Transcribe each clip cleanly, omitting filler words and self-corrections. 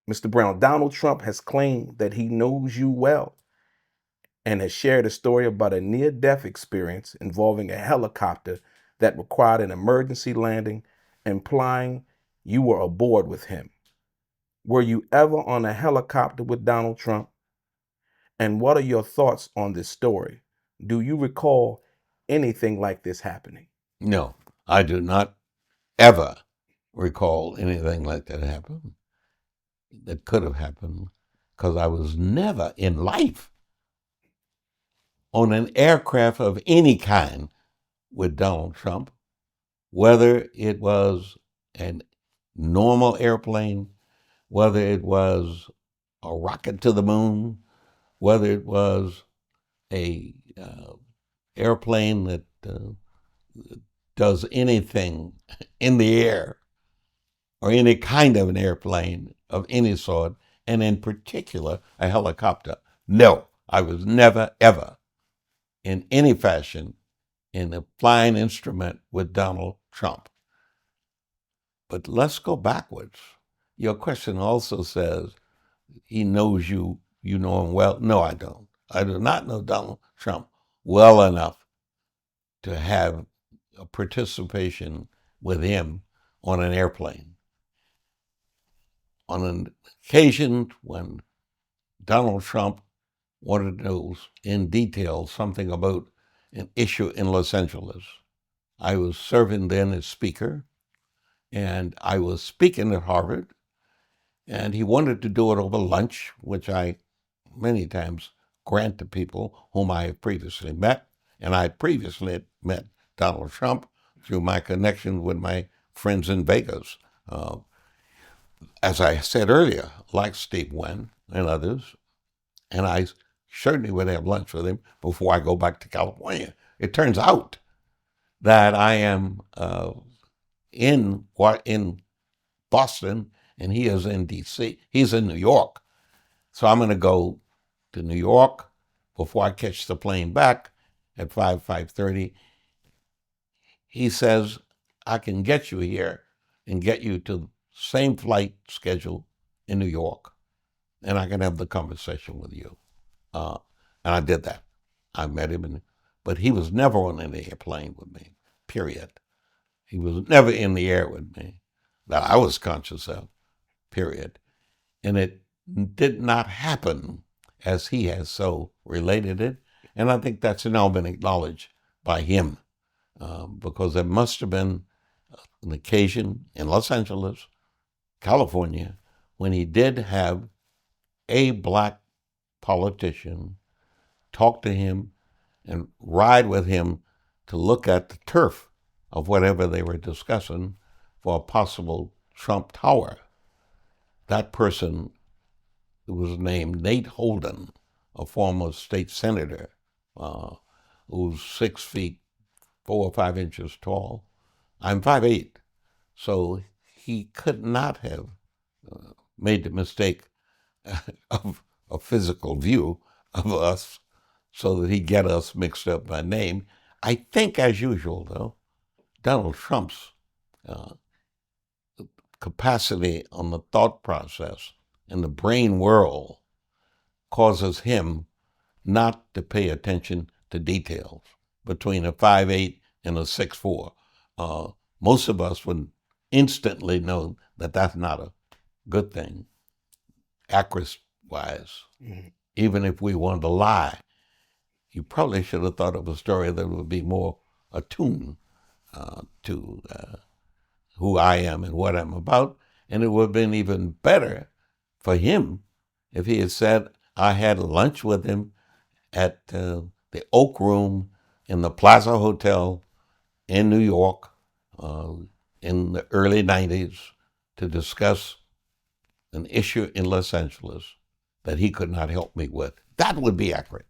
Mr. Brown, Donald Trump has claimed that he knows you well and has shared a story about a near-death experience involving a helicopter that required an emergency landing, implying you were aboard with him. Were you ever on a helicopter with Donald Trump? And what are your thoughts on this story? Do you recall anything like this happening? No, I do not ever recall anything like that happened, that could have happened, because I was never in life on an aircraft of any kind with Donald Trump, whether it was a normal airplane, whether it was a rocket to the moon, whether it was a airplane that does anything in the air, or any kind of an airplane of any sort, and in particular a helicopter. No, I was never, ever, in any fashion, in a flying instrument with Donald Trump. But let's go backwards. Your question also says, he knows you, you know him well. No, I don't. I do not know Donald Trump well enough to have a participation with him on an airplane. On an occasion when Donald Trump wanted to know in detail something about an issue in Los Angeles, I was serving then as speaker, and I was speaking at Harvard, and he wanted to do it over lunch, which I many times grant to people whom I have previously met. And I had previously met Donald Trump through my connection with my friends in Vegas. As I said earlier, like Steve Wynn and others, and I certainly would have lunch with him before I go back to California. It turns out that I am in Boston, and he is in D.C. He's in New York. So I'm going to go to New York before I catch the plane back at 5:30. He says, I can get you here and get you to the same flight schedule in New York, and I can have the conversation with you. And I did that. I met him, but he was never on any airplane with me, period. He was never in the air with me that I was conscious of, period. And it did not happen as he has so related it. And I think that's now been acknowledged by him, because there must have been an occasion in Los Angeles, California, when he did have a black politician talk to him and ride with him to look at the turf of whatever they were discussing for a possible Trump Tower. That person was named Nate Holden, a former state senator, who's 6 feet 4 or 5 inches tall. I'm 5'8", so he could not have made the mistake of a physical view of us so that he'd get us mixed up by name. I think, as usual, though, Donald Trump's capacity on the thought process and the brain whirl causes him not to pay attention to details between a 5'8" and a 6'4". Most of us would instantly know that that's not a good thing, accuracy-wise. Mm-hmm. Even if we wanted to lie, you probably should have thought of a story that would be more attuned to who I am and what I'm about. And it would have been even better for him if he had said, I had lunch with him at the Oak Room in the Plaza Hotel in New York in the early 90s to discuss an issue in Los Angeles that he could not help me with. That would be accurate.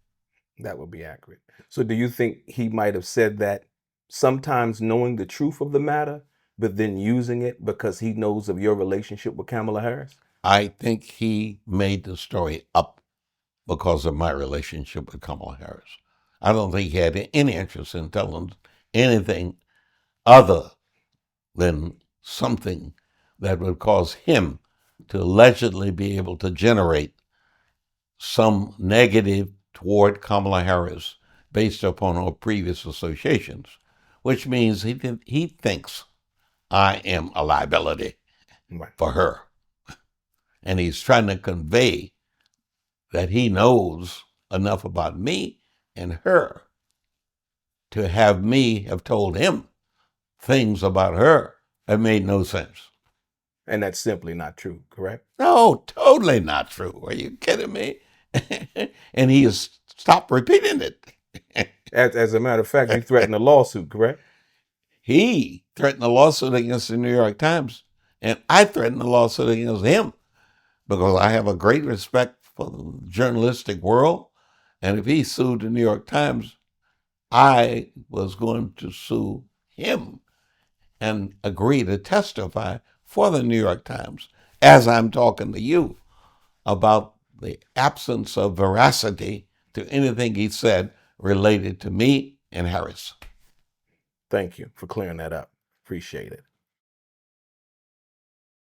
That would be accurate. So do you think he might have said that sometimes knowing the truth of the matter, but then using it because he knows of your relationship with Kamala Harris? I think he made the story up because of my relationship with Kamala Harris. I don't think he had any interest in telling anything other than something that would cause him to allegedly be able to generate some negative toward Kamala Harris based upon our previous associations, which means he thinks I am a liability Right. for her. And he's trying to convey that he knows enough about me and her to have me have told him things about her that made no sense. And that's simply not true, correct? No, totally not true. Are you kidding me? And he has stopped repeating it. As a matter of fact, you threatened a lawsuit, correct? He threatened a lawsuit against the New York Times, and I threatened a lawsuit against him because I have a great respect for the journalistic world. And if he sued the New York Times, I was going to sue him and agree to testify for the New York Times as I'm talking to you about the absence of veracity to anything he said related to me and Harris. Thank you for clearing that up. Appreciate it.